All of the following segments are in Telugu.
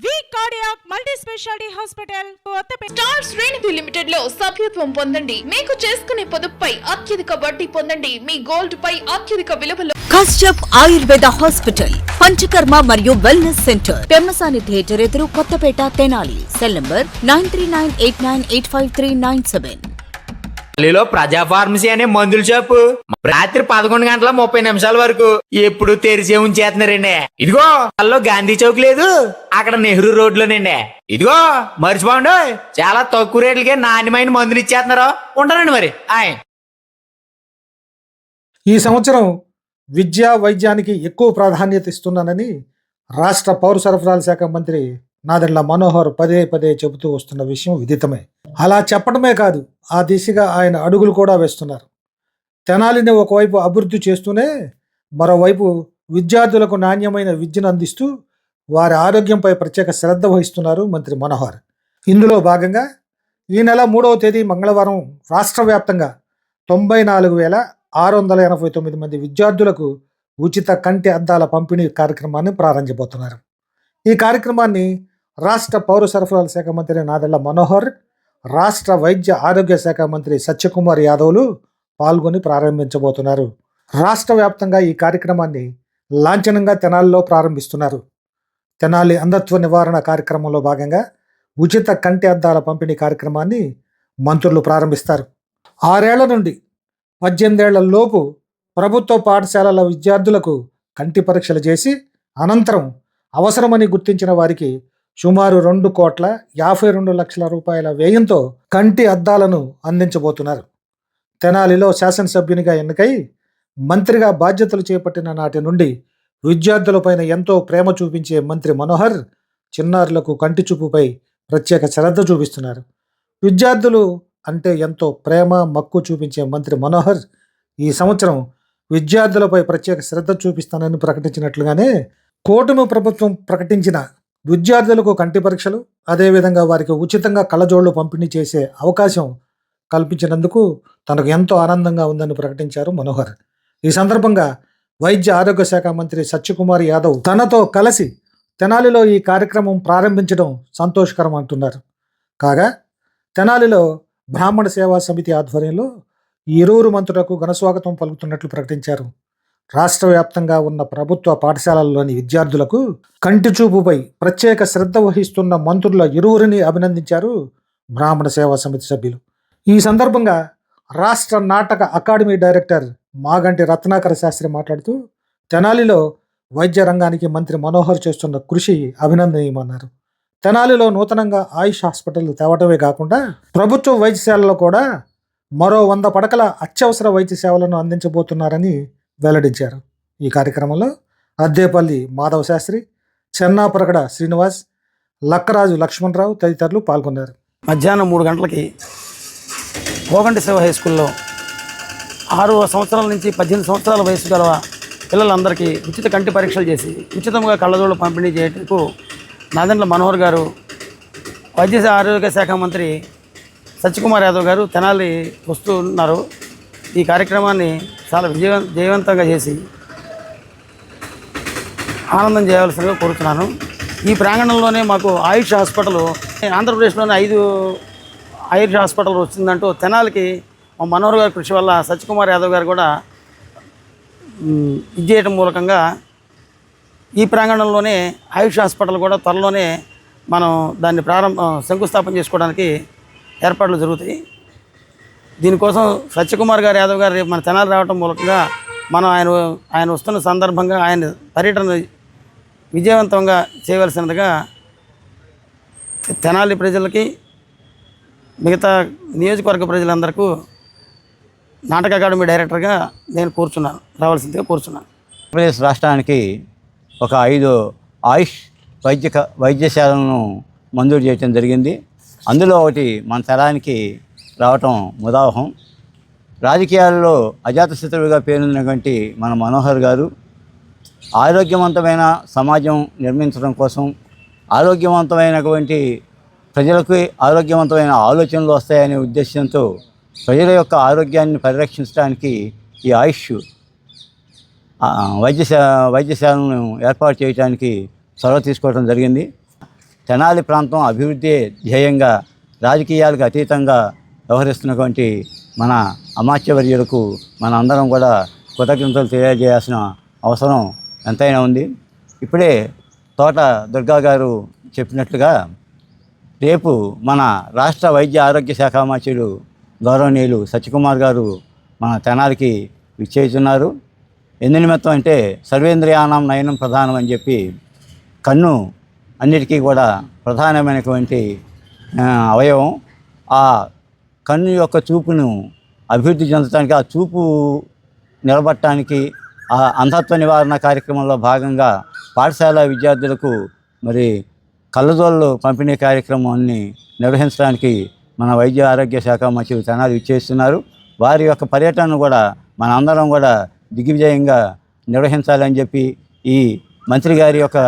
వి cardiac multi speciality hospital star శ్రేణి లిమిటెడ్ లో సభ్యత్వం పొందండి. మీకు చేసుకునే పొదుపుపై అత్యధిక వడ్డీ పొందండి. మీ గోల్డ్ పై అత్యధిక విలువలో కశ్యప్ ఆయుర్వేద హాస్పిటల్, పంచకర్మ మరియు వెల్నెస్ సెంటర్, పెమ్మసాని థియేటర్ ఎదురు, కొత్తపేట, తెనాలి. Cell number 9398985397. ఢిల్లీలో ప్రజా ఫార్మసీ అనే మందుల షాపు రాత్రి 11:30 వరకు ఎప్పుడు తెరిచే ఉంచేస్తున్నారండి. ఇదిగో అల్లో గాంధీ చౌక్ లేదు, అక్కడ నెహ్రూ రోడ్లోనండి. ఇదిగో మర్చిపోండి, చాలా తక్కువ రేట్లకే నాణ్యమైన మందులు ఇచ్చేస్తున్నారు. ఉంటానండి మరి. ఈ సంవత్సరం విద్యా వైద్యానికి ఎక్కువ ప్రాధాన్యత ఇస్తున్నానని రాష్ట్ర పౌర సరఫరాల శాఖ మంత్రి నాదెండ్ల మనోహర్ పదే పదే చెబుతూ వస్తున్న విషయం విదితమే. అలా చెప్పడమే కాదు, ఆ దిశగా ఆయన అడుగులు కూడా వేస్తున్నారు. తెనాలిని ఒకవైపు అభివృద్ధి చేస్తూనే మరోవైపు విద్యార్థులకు నాణ్యమైన విద్యను అందిస్తూ వారి ఆరోగ్యంపై ప్రత్యేక శ్రద్ధ వహిస్తున్నారు మంత్రి మనోహర్. ఇందులో భాగంగా ఈ నెల 3వ తేదీ మంగళవారం రాష్ట్ర వ్యాప్తంగా 94,689 మంది విద్యార్థులకు ఉచిత కంటి అద్దాల పంపిణీ కార్యక్రమాన్ని ప్రారంభించబోతున్నారు. ఈ కార్యక్రమాన్ని రాష్ట్ర పౌర సరఫరాల శాఖ మంత్రి నాదెళ్ల మనోహర్, రాష్ట్ర వైద్య ఆరోగ్య శాఖ మంత్రి సత్యకుమార్ యాదవ్లు పాల్గొని ప్రారంభించబోతున్నారు. రాష్ట్ర వ్యాప్తంగా ఈ కార్యక్రమాన్ని లాంఛనంగా తెనాలిలో ప్రారంభిస్తున్నారు. తెనాలి అంధత్వ నివారణ కార్యక్రమంలో భాగంగా ఉచిత కంటి అద్దాల పంపిణీ కార్యక్రమాన్ని మంత్రులు ప్రారంభిస్తారు. 6 ఏళ్ల నుండి 18 ఏళ్ల లోపు ప్రభుత్వ పాఠశాలల విద్యార్థులకు కంటి పరీక్షలు చేసి అనంతరం అవసరమని గుర్తించిన వారికి సుమారు 2,52,00,000 రూపాయల వ్యయంతో కంటి అద్దాలను అందించబోతున్నారు. తెనాలిలో శాసనసభ్యునిగా ఎన్నికై మంత్రిగా బాధ్యతలు చేపట్టిన నాటి నుండి విద్యార్థులపైన ఎంతో ప్రేమ చూపించే మంత్రి మనోహర్ చిన్నారులకు కంటి చూపుపై ప్రత్యేక శ్రద్ధ చూపిస్తున్నారు. విద్యార్థులు అంటే ఎంతో ప్రేమ మక్కువ చూపించే మంత్రి మనోహర్ ఈ సంవత్సరం విద్యార్థులపై ప్రత్యేక శ్రద్ధ చూపిస్తానని ప్రకటించినట్లుగానే కూటమి ప్రభుత్వం ప్రకటించిన విద్యార్థులకు కంటి పరీక్షలు, అదేవిధంగా వారికి ఉచితంగా కళ్ళజోళ్లు పంపిణీ చేసే అవకాశం కల్పించినందుకు తనకు ఎంతో ఆనందంగా ఉందని ప్రకటించారు మనోహర్. ఈ సందర్భంగా వైద్య ఆరోగ్య శాఖ మంత్రి సత్యకుమార్ యాదవ్ తనతో కలిసి తెనాలిలో ఈ కార్యక్రమం ప్రారంభించడం సంతోషకరం అంటున్నారు. కాగా తెనాలిలో బ్రాహ్మణ సేవా సమితి ఆధ్వర్యంలో ఈ ఇరువురు మంత్రులకు ఘనస్వాగతం పలుకుతున్నట్లు ప్రకటించారు. రాష్ట్ర వ్యాప్తంగా ఉన్న ప్రభుత్వ పాఠశాలల్లోని విద్యార్థులకు కంటి చూపుపై ప్రత్యేక శ్రద్ధ వహిస్తున్న మంత్రుల ఇరువురిని అభినందించారు బ్రాహ్మణ సేవా సమితి సభ్యులు. ఈ సందర్భంగా రాష్ట్ర నాటక అకాడమీ డైరెక్టర్ మాగంటి రత్నాకర శాస్త్రి మాట్లాడుతూ తెనాలిలో వైద్య రంగానికి మంత్రి మనోహర్ చేస్తున్న కృషి అభినందనీయమన్నారు. తెనాలిలో నూతనంగా ఆయుష్ హాస్పిటల్ తేవటమే కాకుండా ప్రభుత్వ వైద్యశాలలో కూడా మరో 100 పడకల అత్యవసర వైద్య సేవలను అందించబోతున్నారని వెల్లడించారు. ఈ కార్యక్రమంలో అద్దేపల్లి మాధవ శాస్త్రి, చెన్నాపరగడ శ్రీనివాస్, లక్కరాజు లక్ష్మణరావు తదితరులు పాల్గొన్నారు. మధ్యాహ్నం 3 గంటలకి పోగంటి సేవ హై స్కూల్లో 6 సంవత్సరాల నుంచి 18 సంవత్సరాల వయసు గల పిల్లలందరికీ ఉచిత కంటి పరీక్షలు చేసి ఉచితంగా కళ్ళజోళ్ళు పంపిణీ చేయటకు నాదెండ్ల మనోహర్ గారు, వైద్య ఆరోగ్య శాఖ మంత్రి సత్యకుమార్ యాదవ్ గారు తెనాలి వస్తూ ఉన్నారు. ఈ కార్యక్రమాన్ని చాలా విజయవంతంగా చేసి ఆనందం చేయవలసిందిగా కోరుతున్నాను. ఈ ప్రాంగణంలోనే మాకు ఆయుష్ హాస్పిటల్, ఆంధ్రప్రదేశ్లోనే 5 ఆయుష్ హాస్పిటల్ వచ్చిందంటూ తెనాలికి మా మనోహర్ గారి కృషి వల్ల సత్యకుమార్ యాదవ్ గారు కూడా ఇది చేయడం మూలకంగా ఈ ప్రాంగణంలోనే ఆయుష్ హాస్పిటల్ కూడా త్వరలోనే మనం దాన్ని శంకుస్థాపన చేసుకోవడానికి ఏర్పాట్లు జరుగుతాయి. దీనికోసం సత్యకుమార్ గారు యాదవ్ గారు రేపు మన తెనాలి రావడం మూలకంగా మనం ఆయన వస్తున్న సందర్భంగా ఆయన పర్యటన విజయవంతంగా చేయవలసినదిగా తెనాలి ప్రజలకి, మిగతా నియోజకవర్గ ప్రజలందరికీ నాటక అకాడమీ డైరెక్టర్గా నేను రావాల్సిందిగా కోరుచున్నాను. ఆంధ్రప్రదేశ్ రాష్ట్రానికి ఒక 5 ఆయుష్ వైద్యశాలను మంజూరు చేయడం జరిగింది. అందులో ఒకటి మన తరానికి రావటం ముదావహం. రాజకీయాల్లో అజాతశత్రువుగా పేరొందినటువంటి మన మనోహర్ గారు ఆరోగ్యవంతమైన సమాజం నిర్మించడం కోసం, ఆరోగ్యవంతమైనటువంటి ప్రజలకు ఆరోగ్యవంతమైన ఆలోచనలు వస్తాయనే ఉద్దేశంతో ప్రజల యొక్క ఆరోగ్యాన్ని పరిరక్షించడానికి ఈ ఆయుష్ వైద్యశాలను ఏర్పాటు చేయడానికి చొరవ తీసుకోవడం జరిగింది. తెనాలి ప్రాంతం అభివృద్ధి ధ్యేయంగా రాజకీయాలకు అతీతంగా వ్యవహరిస్తున్నటువంటి మన అమాత్యవర్యులకు మన అందరం కూడా కృతజ్ఞతలు తెలియజేయాల్సిన అవసరం ఎంతైనా ఉంది. ఇప్పుడే తోట దుర్గా గారు చెప్పినట్లుగా రేపు మన రాష్ట్ర వైద్య ఆరోగ్య శాఖ మంత్రులు గౌరవనీయులు సత్యకుమార్ గారు మన తెనాలికి విచ్చేస్తున్నారు. ఎందు నిమిత్తం అంటే సర్వేంద్రియానం నయనం ప్రధానం అని చెప్పి కన్ను అన్నిటికీ కూడా ప్రధానమైనటువంటి అవయవం. ఆ కన్ను యొక్క చూపును అభివృద్ధి చెందడానికి, ఆ చూపు నిలబట్టడానికి ఆ అంధత్వ నివారణ కార్యక్రమంలో భాగంగా పాఠశాల విద్యార్థులకు మరి కళ్ళజోళ్ళు పంపిణీ కార్యక్రమాన్ని నిర్వహించడానికి మన వైద్య ఆరోగ్య శాఖ మంత్రులు తెనాలి విచ్చేస్తున్నారు. వారి యొక్క పర్యటనను కూడా మన అందరం కూడా దిగ్విజయంగా నిర్వహించాలని చెప్పి ఈ మంత్రి గారి యొక్క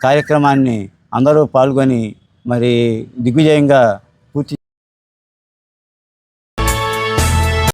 కార్యక్రమాన్ని అందరూ పాల్గొని మరి దిగ్విజయంగా